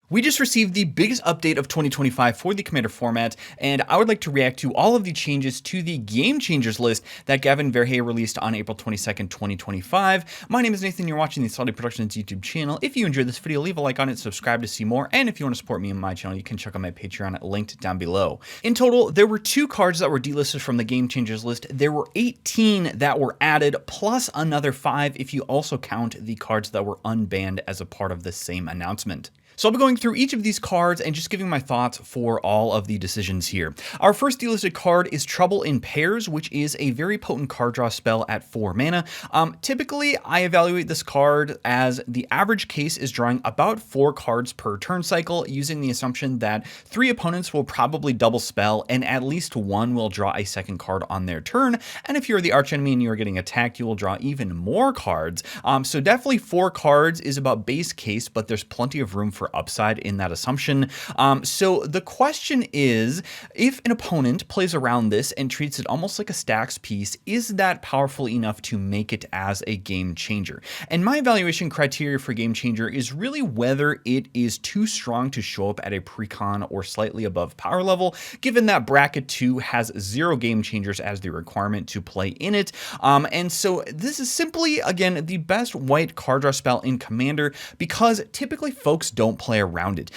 We just received the biggest update of 2025 for the Commander format, and I would like to react to all of the changes to the Game Changers list that Gavin Verhey released on April 22nd, 2025. My name is Nathan, you're watching the Solid Productions YouTube channel. If you enjoyed this video, leave a like on it, subscribe to see more, and if you want to support me and my channel, you can check out my Patreon linked down below. In total, there were 2 cards that were delisted from the Game Changers list. There were 18 that were added, plus another 5 if you also count the cards that were unbanned as a part of the same announcement. So I'll be going through each of these cards and just giving my thoughts for all of the decisions here. Our first delisted card is Trouble in Pairs, which is a very potent card draw spell at 4 mana. Typically, I evaluate this card as the average case is drawing about 4 cards per turn cycle, using the assumption that 3 opponents will probably double spell and at least 1 will draw a second card on their turn. And if you're the archenemy and you're getting attacked, you will draw even more cards. So definitely 4 cards is about base case, but there's plenty of room for upside in that assumption. So the question is, if an opponent plays around this and treats it almost like a stacks piece, is that powerful enough to make it as a game changer? And my evaluation criteria for game changer is really whether it is too strong to show up at a precon or slightly above power level, given that bracket 2 has 0 game changers as the requirement to play in it. And so this is simply, again, the best white card draw spell in Commander because typically folks don't play around it.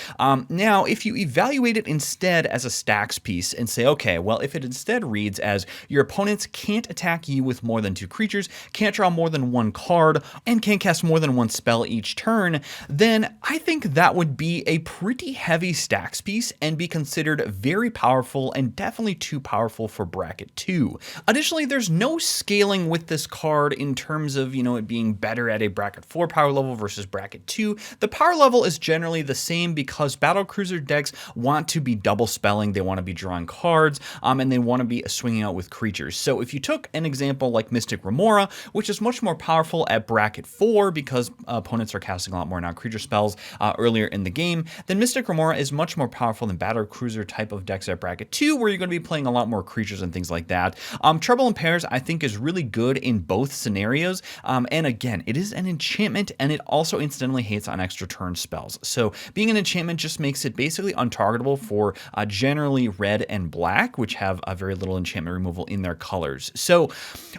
Now, if you evaluate it instead as a stacks piece and say, okay, well, if it instead reads as your opponents can't attack you with more than 2 creatures, can't draw more than 1 card, and can't cast more than 1 spell each turn, then I think that would be a pretty heavy stacks piece and be considered very powerful and definitely too powerful for bracket 2. Additionally, there's no scaling with this card in terms of, it being better at a bracket 4 power level versus bracket 2. The power level is generally the same because battlecruiser decks want to be double spelling, they want to be drawing cards, and they want to be swinging out with creatures. So if you took an example like Mystic Remora, which is much more powerful at bracket 4 because opponents are casting a lot more non-creature spells earlier in the game, then Mystic Remora is much more powerful than battlecruiser type of decks at bracket 2, where you're going to be playing a lot more creatures and things like that. Trouble in Pairs I think is really good in both scenarios, and again, it is an enchantment and it also incidentally hates on extra turn spells. So being an enchantment just makes it basically untargetable for generally red and black, which have a very little enchantment removal in their colors. So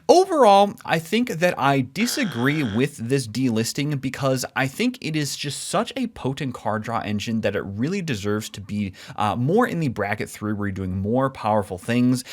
overall, I think that I disagree with this delisting because I think it is just such a potent card draw engine that it really deserves to be more in the bracket 3 where you're doing more powerful things.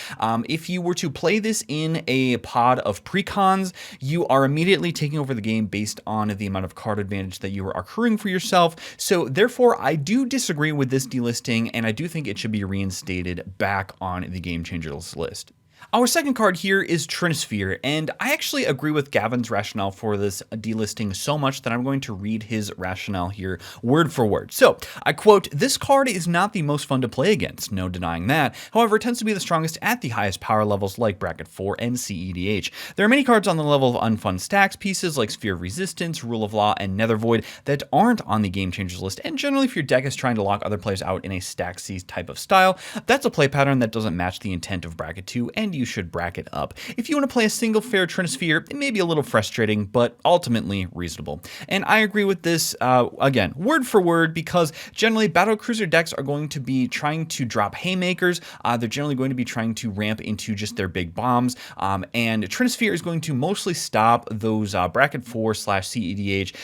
If you were to play this in a pod of precons, you are immediately taking over the game based on the amount of card advantage that you are accruing for yourself. So therefore, I do disagree with this delisting, and I do think it should be reinstated back on the Game Changers list. Our second card here is Trinisphere, and I actually agree with Gavin's rationale for this delisting so much that I'm going to read his rationale here word for word. So, I quote, "This card is not the most fun to play against, no denying that. However, it tends to be the strongest at the highest power levels like bracket 4 and CEDH. There are many cards on the level of unfun stacks pieces like Sphere of Resistance, Rule of Law, and Nether Void that aren't on the Game Changers list, and generally if your deck is trying to lock other players out in a stack C type of style, that's a play pattern that doesn't match the intent of bracket 2, and you should bracket up. If you want to play a single fair Trinisphere, it may be a little frustrating, but ultimately reasonable." And I agree with this, again, word for word, because generally battlecruiser decks are going to be trying to drop haymakers. They're generally going to be trying to ramp into just their big bombs, and Trinisphere is going to mostly stop those bracket 4/CEDH,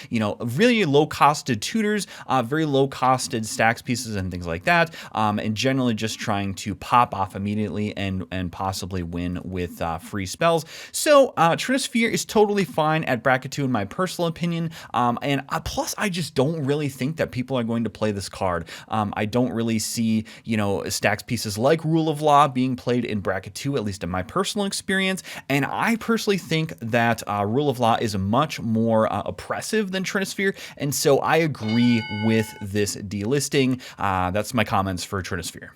really low-costed tutors, very low-costed stacks pieces and things like that, and generally just trying to pop off immediately and possibly win with free spells. So Trinisphere is totally fine at bracket 2 in my personal opinion, and plus I just don't really think that people are going to play this card. I don't really see stacks pieces like Rule of Law being played in bracket 2, at least in my personal experience, and I personally think that Rule of Law is much more oppressive than Trinisphere, and so I agree with this delisting. That's my comments for Trinisphere.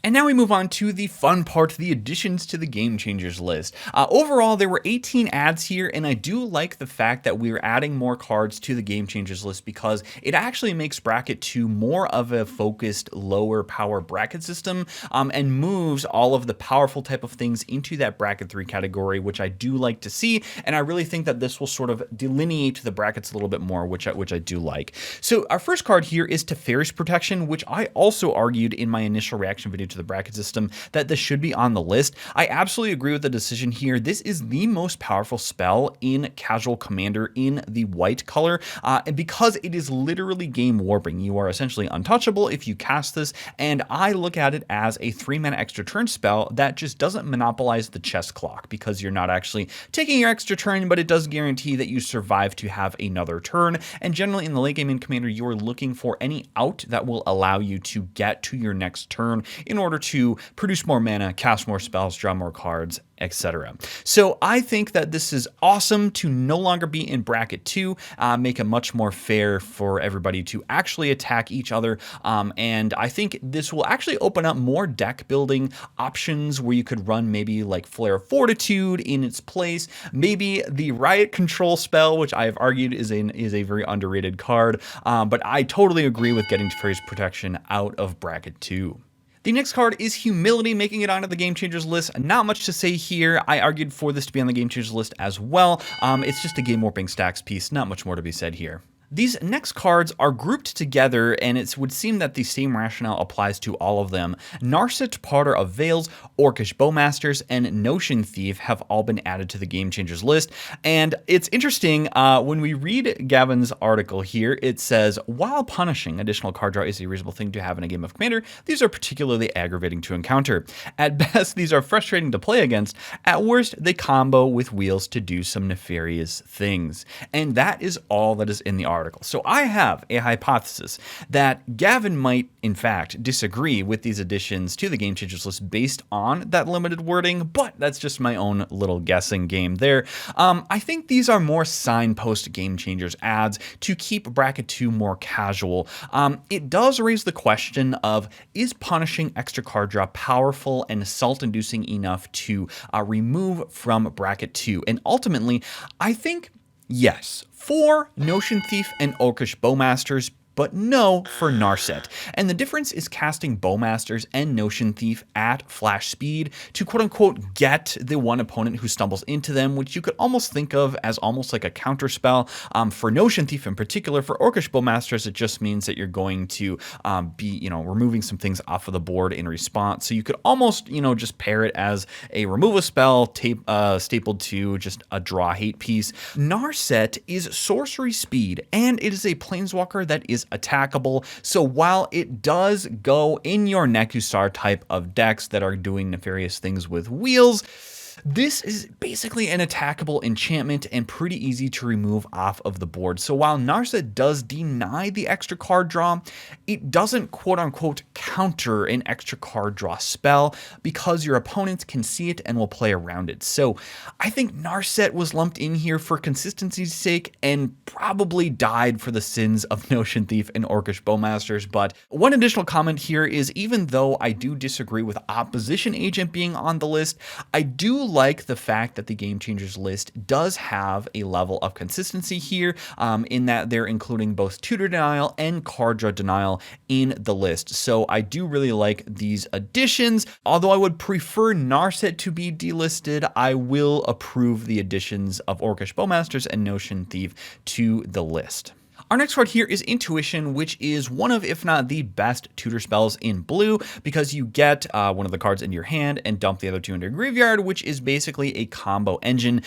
And now we move on to the fun part, the additions to the Game Changers list. Overall, there were 18 adds here, and I do like the fact that we're adding more cards to the Game Changers list because it actually makes Bracket 2 more of a focused, lower power bracket system, and moves all of the powerful type of things into that Bracket 3 category, which I do like to see, and I really think that this will sort of delineate the brackets a little bit more, which I do like. So our first card here is Teferi's Protection, which I also argued in my initial reaction video to the bracket system that this should be on the list. I absolutely agree with the decision here. This is the most powerful spell in Casual Commander in the white color, and because it is literally game warping. You are essentially untouchable if you cast this, and I look at it as a 3-mana extra turn spell that just doesn't monopolize the chess clock because you're not actually taking your extra turn, but it does guarantee that you survive to have another turn. And generally in the late game in Commander, you are looking for any out that will allow you to get to your next turn in order to produce more mana, cast more spells, draw more cards, etc. So I think that this is awesome to no longer be in bracket 2, make it much more fair for everybody to actually attack each other. And I think this will actually open up more deck building options where you could run maybe like Flare of Fortitude in its place, maybe the Riot Control spell, which I have argued is a very underrated card. But I totally agree with getting Teferi's Protection out of bracket 2. The next card is Humility, making it onto the Game Changers list. Not much to say here. I argued for this to be on the Game Changers list as well. It's just a game warping stacks piece. Not much more to be said here. These next cards are grouped together, and it would seem that the same rationale applies to all of them. Narset, Potter of Veils, Orcish Bowmasters, and Notion Thief have all been added to the Game Changers list. And it's interesting, when we read Gavin's article here, it says, while punishing additional card draw is a reasonable thing to have in a game of Commander, these are particularly aggravating to encounter. At best, these are frustrating to play against. At worst, they combo with wheels to do some nefarious things. And that is all that is in the article. So I have a hypothesis that Gavin might, in fact, disagree with these additions to the Game Changers list based on that limited wording, but that's just my own little guessing game there. I think these are more signpost Game Changers adds to keep bracket 2 more casual. It does raise the question of, is punishing extra card draw powerful and assault-inducing enough to remove from bracket 2? And ultimately, I think yes, for Notion Thief and Orcish Bowmasters, but no for Narset. And the difference is casting Bowmasters and Notion Thief at flash speed to quote-unquote get the one opponent who stumbles into them, which you could almost think of as almost like a counter spell. For Notion Thief in particular, for Orcish Bowmasters, it just means that you're going to be, removing some things off of the board in response. So you could almost, just pair it as a remove a spell stapled to just a draw hate piece. Narset is sorcery speed, and it is a planeswalker that is attackable. So while it does go in your Nekusar type of decks that are doing nefarious things with wheels, this is basically an attackable enchantment and pretty easy to remove off of the board. So while Narset does deny the extra card draw, it doesn't quote-unquote counter an extra card draw spell because your opponents can see it and will play around it. So I think Narset was lumped in here for consistency's sake and probably died for the sins of Notion Thief and Orcish Bowmasters. But one additional comment here is, even though I do disagree with Opposition Agent being on the list, I do like the fact that the Game Changers list does have a level of consistency here, in that they're including both tutor denial and card draw denial in the list. So I do really like these additions. Although I would prefer Narset to be delisted, I will approve the additions of Orcish Bowmasters and Notion Thief to the list. Our next card here is Intuition, which is one of, if not the best tutor spells in blue, because you get one of the cards into your hand and dump the other two into your graveyard, which is basically a combo engine.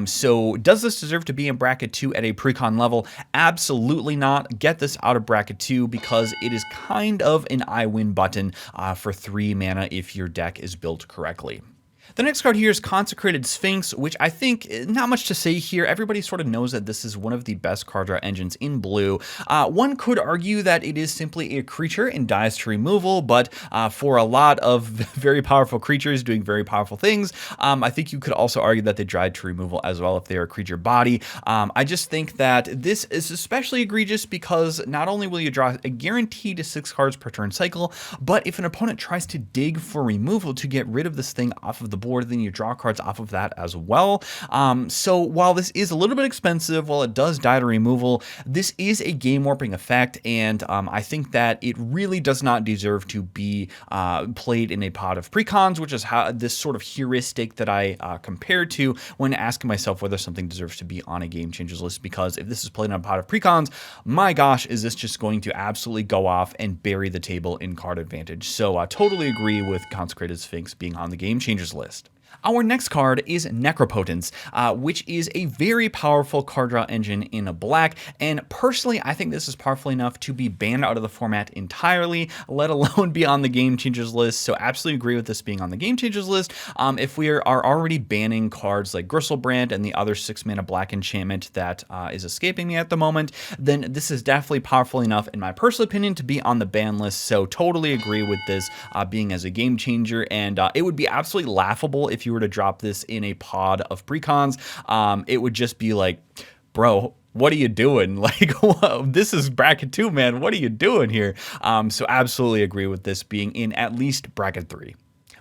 So does this deserve to be in bracket 2 at a precon level? Absolutely not. Get this out of bracket 2 because it is kind of an I win button for 3 mana if your deck is built correctly. The next card here is Consecrated Sphinx, which I think not much to say here. Everybody sort of knows that this is one of the best card draw engines in blue. One could argue that it is simply a creature and dies to removal, but for a lot of very powerful creatures doing very powerful things, I think you could also argue that they died to removal as well if they're a creature body. I just think that this is especially egregious because not only will you draw a guaranteed 6 cards per turn cycle, but if an opponent tries to dig for removal to get rid of this thing off of the board, then you draw cards off of that as well. So while this is a little bit expensive, while it does die to removal, this is a game warping effect, and I think that it really does not deserve to be played in a pot of precons, which is how this sort of heuristic that I compare to when asking myself whether something deserves to be on a game changers list, because if this is played in a pot of precons, my gosh, is this just going to absolutely go off and bury the table in card advantage. So I totally agree with Consecrated Sphinx being on the game changers list. Our next card is Necropotence, which is a very powerful card draw engine in a black, and personally I think this is powerful enough to be banned out of the format entirely, let alone be on the Game Changers list, so absolutely agree with this being on the Game Changers list. If we are already banning cards like Gristlebrand and the other 6-mana black enchantment that is escaping me at the moment, then this is definitely powerful enough in my personal opinion to be on the ban list, so totally agree with this being as a game changer, and it would be absolutely laughable if you were to drop this in a pod of precons. It would just be like, bro, what are you doing? Like, this is bracket 2, man. What are you doing here? So absolutely agree with this being in at least bracket 3.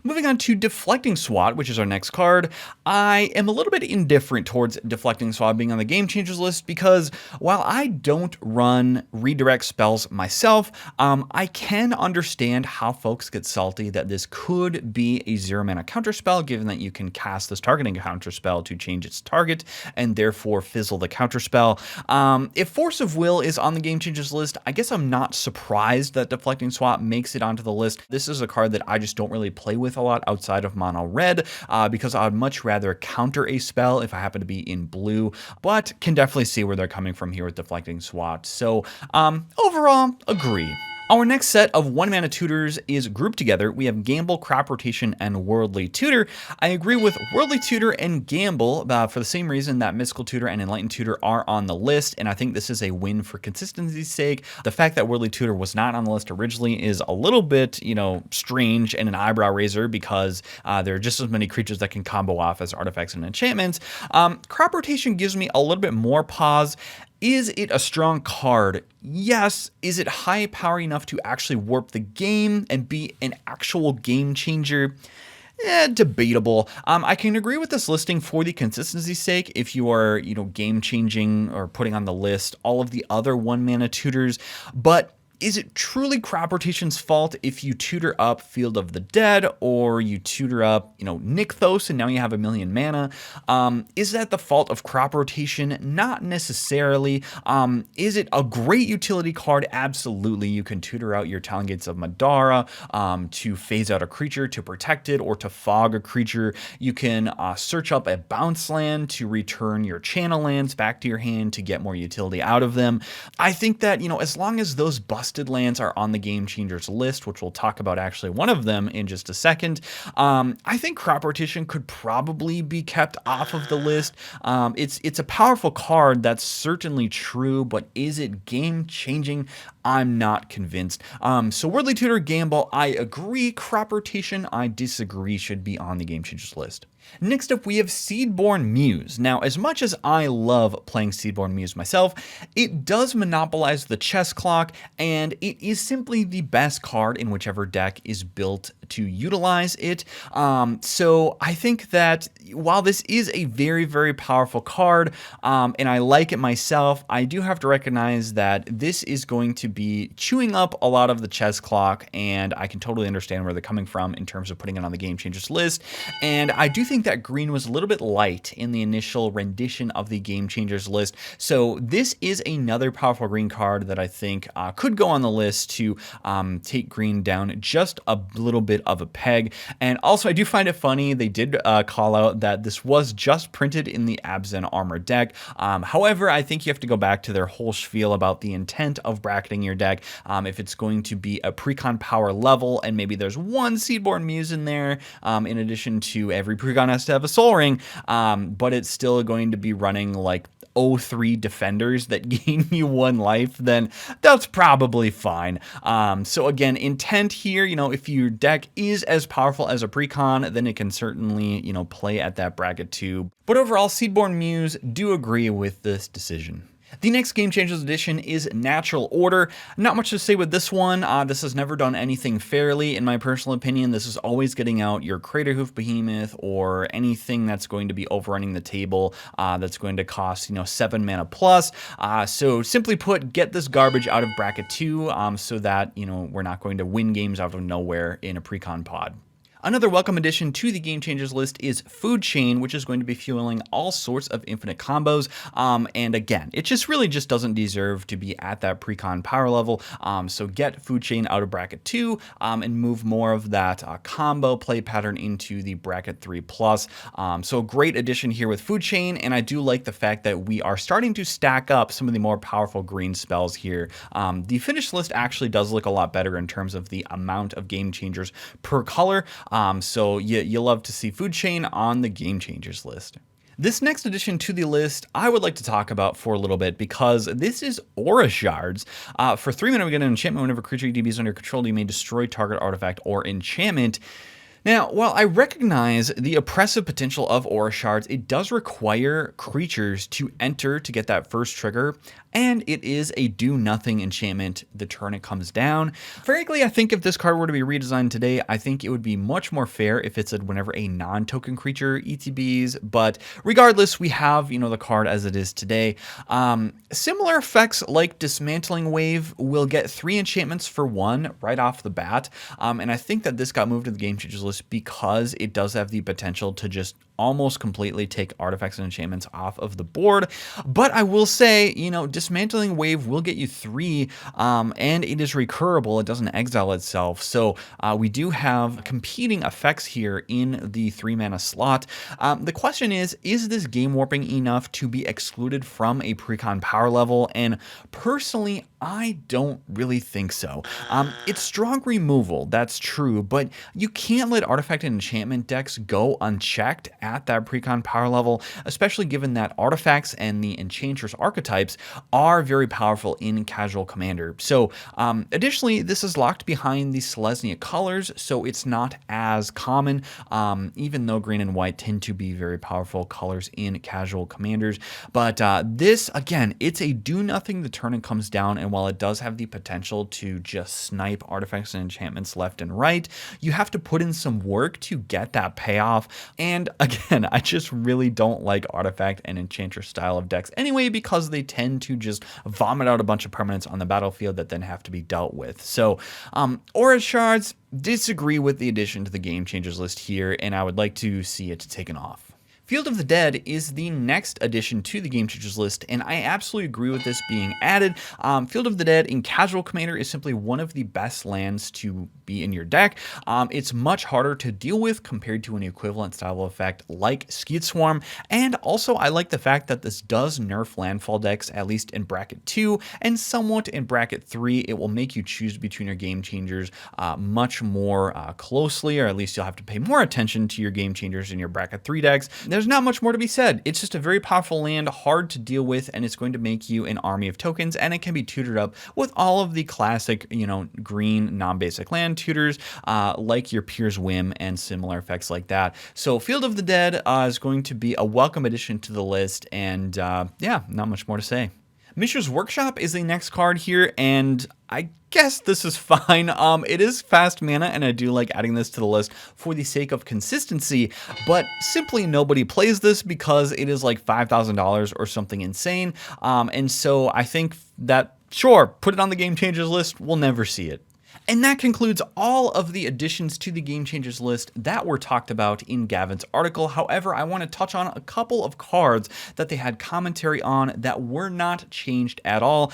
Moving on to Deflecting Swat, which is our next card. I am a little bit indifferent towards Deflecting Swat being on the Game Changers list because while I don't run redirect spells myself, I can understand how folks get salty that this could be a 0-mana counterspell, given that you can cast this targeting counterspell to change its target and therefore fizzle the counterspell. If Force of Will is on the Game Changers list, I guess I'm not surprised that Deflecting Swat makes it onto the list. This is a card that I just don't really play with a lot outside of mono red because I'd much rather counter a spell if I happen to be in blue, but can definitely see where they're coming from here with Deflecting Swat. So overall, agree. Our next set of 1-mana tutors is grouped together. We have Gamble, Crop Rotation, and Worldly Tutor. I agree with Worldly Tutor and Gamble for the same reason that Mystical Tutor and Enlightened Tutor are on the list, and I think this is a win for consistency's sake. The fact that Worldly Tutor was not on the list originally is a little bit, strange and an eyebrow raiser because there are just as many creatures that can combo off as artifacts and enchantments. Crop Rotation gives me a little bit more pause. Is it a strong card? Yes. Is it high power enough to actually warp the game and be an actual game changer? Debatable. I can agree with this listing for the consistency's sake if you are, game changing or putting on the list all of the other 1-mana tutors, but is it truly Crop Rotation's fault if you tutor up Field of the Dead or you tutor up, Nykthos and now you have 1,000,000 mana? Is that the fault of Crop Rotation? Not necessarily. Is it a great utility card? Absolutely. You can tutor out your Talon Gates of Madara to phase out a creature, to protect it, or to fog a creature. You can search up a bounce land to return your channel lands back to your hand to get more utility out of them. I think that, as long as those busted lands are on the Game Changers list, which we'll talk about actually one of them in just a second, I think Crop Rotation could probably be kept off of the list. It's a powerful card, that's certainly true, but is it game changing? I'm not convinced. So Worldly Tutor, Gamble, I agree. Crop Rotation, I disagree, should be on the Game Changers list. Next up, we have Seedborn Muse. Now, as much as I love playing Seedborn Muse myself, it does monopolize the chess clock, and it is simply the best card in whichever deck is built to utilize it. So I think that while this is a very, very powerful card, and I like it myself, I do have to recognize that this is going to be chewing up a lot of the chess clock, and I can totally understand where they're coming from in terms of putting it on the Game Changers list. And I do think that green was a little bit light in the initial rendition of the Game Changers list. So this is another powerful green card that I think could go on the list to take green down just a little bit of a peg. And also, I do find it funny, they did call out that this was just printed in the Abzan Armor deck. However, I think you have to go back to their whole spiel about the intent of bracketing your deck. If it's going to be a precon power level, and maybe there's one Seedborn Muse in there, in addition to every precon has to have a Soul Ring, but it's still going to be running like 0-3 defenders that gain you 1 life, then that's probably fine. So again, intent here, if your deck is as powerful as a precon, then it can certainly, play at that bracket 2. But overall, Seedborn Muse do agree with this decision. The next Game Changers edition is Natural Order. Not much to say with this one. This has never done anything fairly, in my personal opinion. This is always getting out your Craterhoof Behemoth or anything that's going to be overrunning the table that's going to cost, 7 mana plus. So simply put, get this garbage out of bracket 2 so that, we're not going to win games out of nowhere in a precon pod. Another welcome addition to the Game Changers list is Food Chain, which is going to be fueling all sorts of infinite combos. And again, it really doesn't deserve to be at that precon power level. So get Food Chain out of bracket 2 and move more of that combo play pattern into the bracket 3+. So a great addition here with Food Chain, and I do like the fact that we are starting to stack up some of the more powerful green spells here. The finished list actually does look a lot better in terms of the amount of Game Changers per color. So you love to see Food Chain on the Game Changers list. This next addition to the list, I would like to talk about for a little bit because this is Aura Shards. For 3 mana, we get an enchantment. Whenever a creature you DB is under control, you may destroy target artifact or enchantment. Now, while I recognize the oppressive potential of Aura Shards, it does require creatures to enter to get that first trigger, and it is a do-nothing enchantment the turn it comes down. Frankly, I think if this card were to be redesigned today, I think it would be much more fair if it said whenever a non-token creature ETBs, but regardless, we have, the card as it is today. Similar effects like Dismantling Wave will get 3 enchantments for 1 right off the bat, and I think that this got moved to the Game Changers list because it does have the potential to just almost completely take artifacts and enchantments off of the board. But I will say, Dismantling Wave will get you 3, and it is recurable. It doesn't exile itself. So we do have competing effects here in the 3 mana slot. The question is this game warping enough to be excluded from a precon power level? And personally, I don't really think so. It's strong removal, that's true, but you can't let artifact and enchantment decks go unchecked at that precon power level, especially given that artifacts and the Enchantress archetypes are very powerful in Casual Commander. So additionally, this is locked behind the Selesnya colors, so it's not as common, even though green and white tend to be very powerful colors in Casual Commanders. But this, again, it's a do-nothing the turn it comes down, and while it does have the potential to just snipe artifacts and enchantments left and right, you have to put in some work to get that payoff. And again, I just really don't like artifact and enchantress style of decks anyway, because they tend to just vomit out a bunch of permanents on the battlefield that then have to be dealt with. So Aura Shards, disagree with the addition to the Game Changers list here, and I would like to see it taken off. Field of the Dead is the next addition to the Game Changers list, and I absolutely agree with this being added. Field of the Dead in Casual Commander is simply one of the best lands to be in your deck. It's much harder to deal with compared to an equivalent style effect like Skeet Swarm, and also I like the fact that this does nerf landfall decks, at least in bracket 2, and somewhat in bracket 3. It will make you choose between your Game Changers much more closely, or at least you'll have to pay more attention to your Game Changers in your bracket 3 decks. There's not much more to be said. It's just a very powerful land, hard to deal with, and it's going to make you an army of tokens, and it can be tutored up with all of the classic, green non-basic land tutors, like your Pier's Whim and similar effects like that. So Field of the Dead is going to be a welcome addition to the list, and yeah, not much more to say. Mishra's Workshop is the next card here, and I guess this is fine. It is fast mana, and I do like adding this to the list for the sake of consistency, but simply nobody plays this because it is like $5,000 or something insane. And so I think that, sure, put it on the Game Changers list, we'll never see it. And that concludes all of the additions to the Game Changers list that were talked about in Gavin's article. However, I want to touch on a couple of cards that they had commentary on that were not changed at all.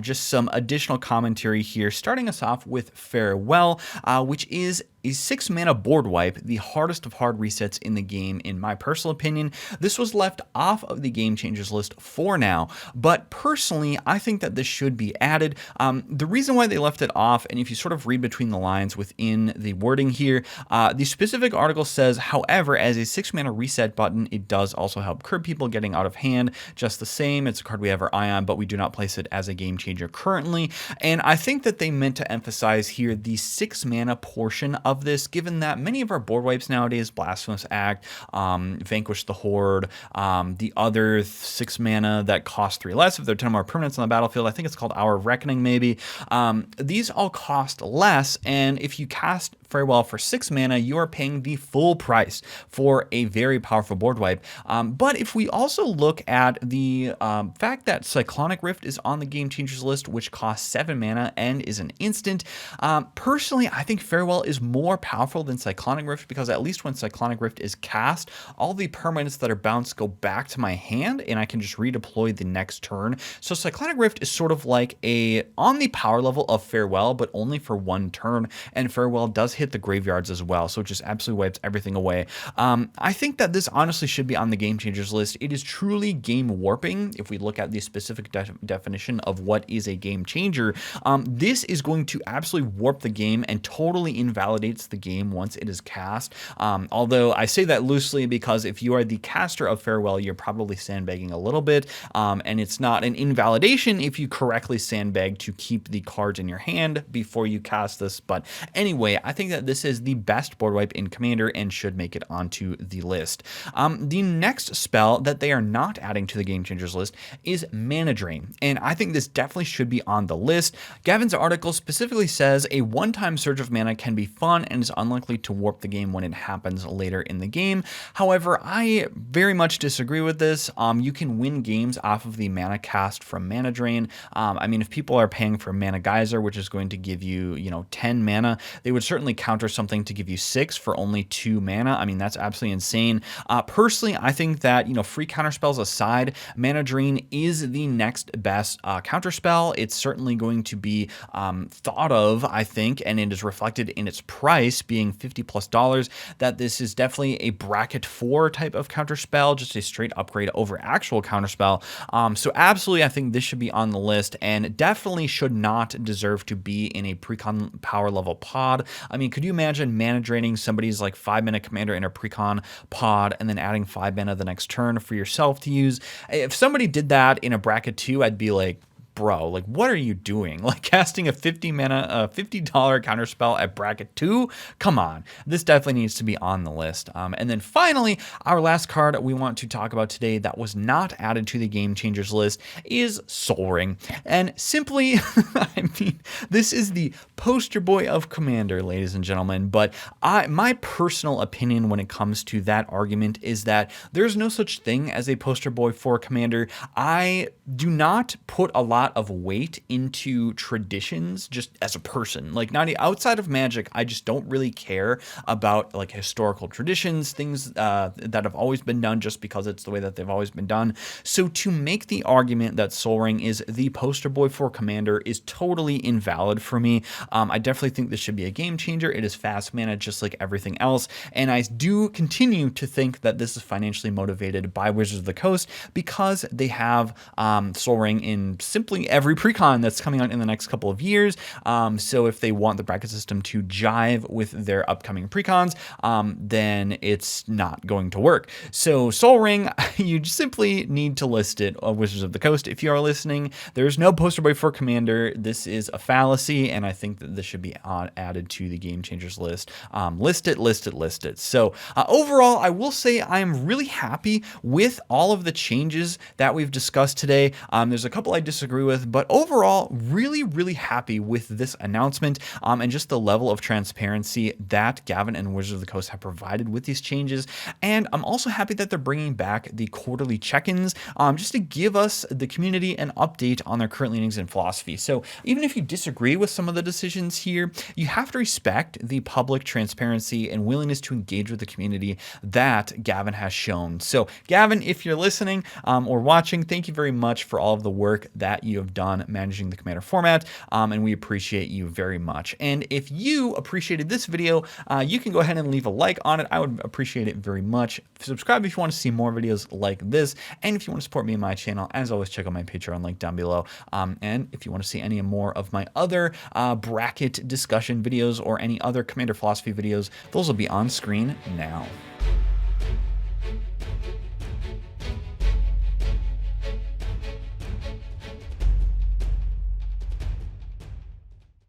Just some additional commentary here, starting us off with Farewell, which is a 6-mana board wipe, the hardest of hard resets in the game, in my personal opinion. This was left off of the Game Changers list for now, but personally, I think that this should be added. The reason why they left it off, and if you sort of read between the lines within the wording here, the specific article says, however, as a 6-mana reset button, it does also help curb people getting out of hand just the same. It's a card we have our eye on, but we do not place it as a game changer currently. And I think that they meant to emphasize here the 6-mana portion of this, given that many of our board wipes nowadays, Blasphemous Act, Vanquish the Horde, the other 6 mana that cost 3 less if they're 10 more permanents on the battlefield, I think it's called Hour of Reckoning maybe, these all cost less, and if you cast Farewell for 6 mana, you are paying the full price for a very powerful board wipe. But if we also look at the fact that Cyclonic Rift is on the Game Changers list, which costs 7 mana and is an instant, personally, I think Farewell is more powerful than Cyclonic Rift, because at least when Cyclonic Rift is cast, all the permanents that are bounced go back to my hand, and I can just redeploy the next turn. So Cyclonic Rift is sort of like on the power level of Farewell, but only for 1 turn, and Farewell does hit the graveyards as well, so it just absolutely wipes everything away. I think that this honestly should be on the Game Changers list. It is truly game warping. If we look at the specific definition of what is a game changer, this is going to absolutely warp the game and totally invalidates the game once it is cast. Although I say that loosely, because if you are the caster of Farewell, you're probably sandbagging a little bit, and it's not an invalidation if you correctly sandbag to keep the cards in your hand before you cast this. But anyway, I think that this is the best board wipe in Commander and should make it onto the list. The next spell that they are not adding to the Game Changers list is Mana Drain, and I think this definitely should be on the list. Gavin's article specifically says a one-time surge of mana can be fun and is unlikely to warp the game when it happens later in the game. However, I very much disagree with this. You can win games off of the mana cast from Mana Drain. I mean, if people are paying for Mana Geyser, which is going to give you, 10 mana, they would certainly counter something to give you 6 for only 2 mana. I mean, that's absolutely insane. Personally, I think that, free counter spells aside, Mana Drain is the next best counter spell. It's certainly going to be thought of, I think, and it is reflected in its price being $50+, that this is definitely a bracket 4 type of counter spell, just a straight upgrade over actual counter spell. So absolutely, I think this should be on the list, and definitely should not deserve to be in a precon power level pod. I mean, could you imagine mana draining somebody's like 5-mana commander in a precon pod and then adding 5 mana the next turn for yourself to use? If somebody did that in a bracket 2, I'd be like, bro, like, what are you doing? Like, casting a $50 counter spell at bracket 2? Come on. This definitely needs to be on the list. And then finally, our last card we want to talk about today that was not added to the Game Changers list is Sol Ring. And simply, I mean, this is the poster boy of Commander, ladies and gentlemen. But my personal opinion when it comes to that argument is that there's no such thing as a poster boy for Commander. I do not put a lot of weight into traditions just as a person. Like, not outside of Magic, I just don't really care about like historical traditions, things that have always been done just because it's the way that they've always been done. So to make the argument that Sol Ring is the poster boy for Commander is totally invalid for me. I definitely think this should be a game changer. It is fast mana just like everything else, and I do continue to think that this is financially motivated by Wizards of the Coast because they have Sol Ring in simply every precon that's coming out in the next couple of years. So if they want the bracket system to jive with their upcoming precons, then it's not going to work. So Sol Ring, you simply need to list it on Wizards of the Coast. If you are listening, there's no poster boy for Commander. This is a fallacy, and I think that this should be added to the Game Changers list. List it. So overall, I will say I am really happy with all of the changes that we've discussed today. There's a couple I disagree with. with. But overall, really happy with this announcement and just the level of transparency that Gavin and Wizards of the Coast have provided with these changes. And I'm also happy that they're bringing back the quarterly check-ins just to give us, the community, an update on their current leanings and philosophy. So even if you disagree with some of the decisions here, you have to respect the public transparency and willingness to engage with the community that Gavin has shown. So Gavin, if you're listening or watching, thank you very much for all of the work that you have done managing the Commander format, and we appreciate you very much. And if you appreciated this video, you can go ahead and leave a like on it. I would appreciate it very much. Subscribe if you want to see more videos like this, and if you want to support me and my channel, as always, check out my Patreon link down below. And if you want to see any more of my other bracket discussion videos or any other Commander philosophy videos, those will be on screen now.